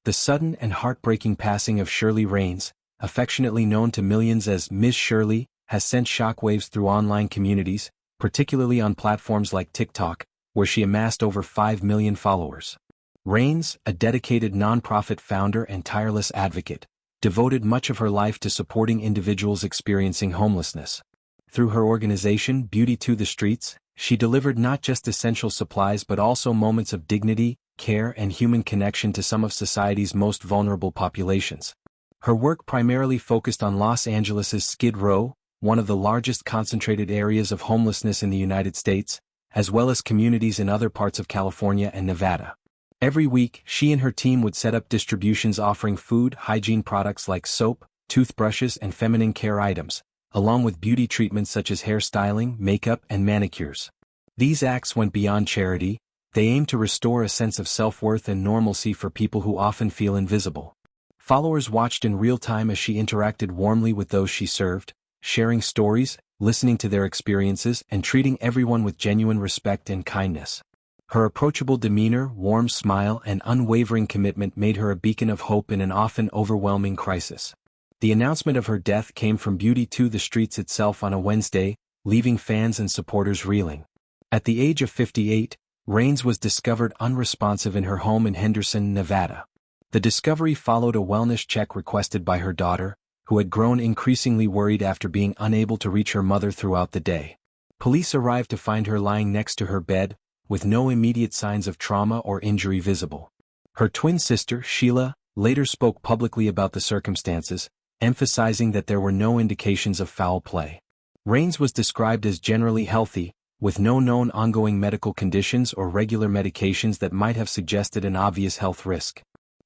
The sudden and heartbreaking passing of Shirley Raines, affectionately known to millions as Ms. Shirley, has sent shockwaves through online communities, particularly on platforms like TikTok, where she amassed over 5 million followers. Raines, a dedicated nonprofit founder and tireless advocate, devoted much of her life to supporting individuals experiencing homelessness. Through her organization Beauty to the Streets, she delivered not just essential supplies but also moments of dignity, care and human connection to some of society's most vulnerable populations. Her work primarily focused on Los Angeles' Skid Row, one of the largest concentrated areas of homelessness in the United States, as well as communities in other parts of California and Nevada. Every week, she and her team would set up distributions offering food, hygiene products like soap, toothbrushes and feminine care items, along with beauty treatments such as hairstyling, makeup and manicures. These acts went beyond charity. They aimed to restore a sense of self-worth and normalcy for people who often feel invisible. Followers watched in real time as she interacted warmly with those she served, sharing stories, listening to their experiences, and treating everyone with genuine respect and kindness. Her approachable demeanor, warm smile, and unwavering commitment made her a beacon of hope in an often overwhelming crisis. The announcement of her death came from Beauty to the Streets itself on a Wednesday, leaving fans and supporters reeling. At the age of 58, Raines was discovered unresponsive in her home in Henderson, Nevada. The discovery followed a wellness check requested by her daughter, who had grown increasingly worried after being unable to reach her mother throughout the day. Police arrived to find her lying next to her bed, with no immediate signs of trauma or injury visible. Her twin sister, Sheila, later spoke publicly about the circumstances, emphasizing that there were no indications of foul play. Raines was described as generally healthy, with no known ongoing medical conditions or regular medications that might have suggested an obvious health risk.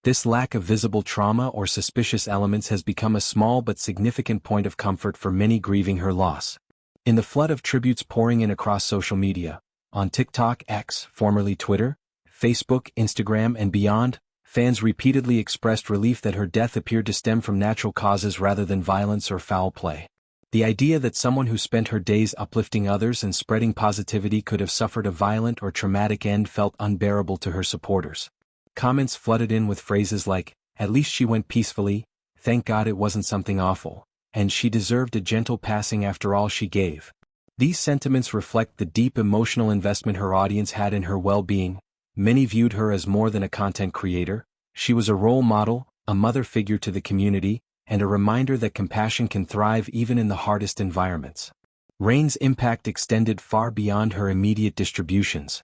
This lack of visible trauma or suspicious elements has become a small but significant point of comfort for many grieving her loss. In the flood of tributes pouring in across social media, on TikTok, X, formerly Twitter, Facebook, Instagram, and beyond, fans repeatedly expressed relief that her death appeared to stem from natural causes rather than violence or foul play. The idea that someone who spent her days uplifting others and spreading positivity could have suffered a violent or traumatic end felt unbearable to her supporters. Comments flooded in with phrases like, "At least she went peacefully," "Thank God it wasn't something awful," and "She deserved a gentle passing after all she gave." These sentiments reflect the deep emotional investment her audience had in her well-being. Many viewed her as more than a content creator. She was a role model, a mother figure to the community, and a reminder that compassion can thrive even in the hardest environments. Raines' impact extended far beyond her immediate distributions.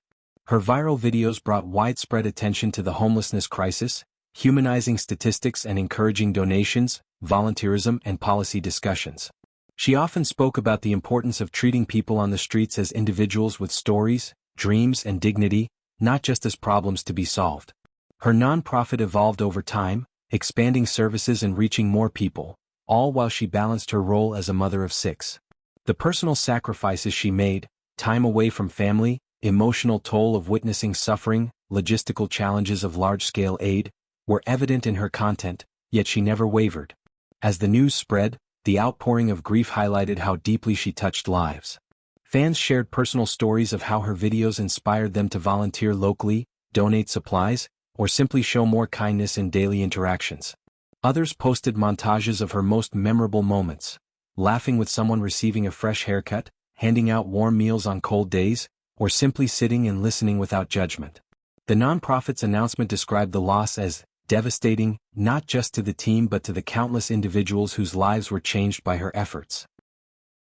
Her viral videos brought widespread attention to the homelessness crisis, humanizing statistics and encouraging donations, volunteerism, and policy discussions. She often spoke about the importance of treating people on the streets as individuals with stories, dreams, and dignity, not just as problems to be solved. Her nonprofit evolved over time, expanding services and reaching more people, all while she balanced her role as a mother of 6. The personal sacrifices she made, time away from family, emotional toll of witnessing suffering, logistical challenges of large-scale aid, were evident in her content, yet she never wavered. As the news spread, the outpouring of grief highlighted how deeply she touched lives. Fans shared personal stories of how her videos inspired them to volunteer locally, donate supplies, or simply show more kindness in daily interactions. Others posted montages of her most memorable moments, laughing with someone receiving a fresh haircut, handing out warm meals on cold days, or simply sitting and listening without judgment. The nonprofit's announcement described the loss as devastating, not just to the team but to the countless individuals whose lives were changed by her efforts.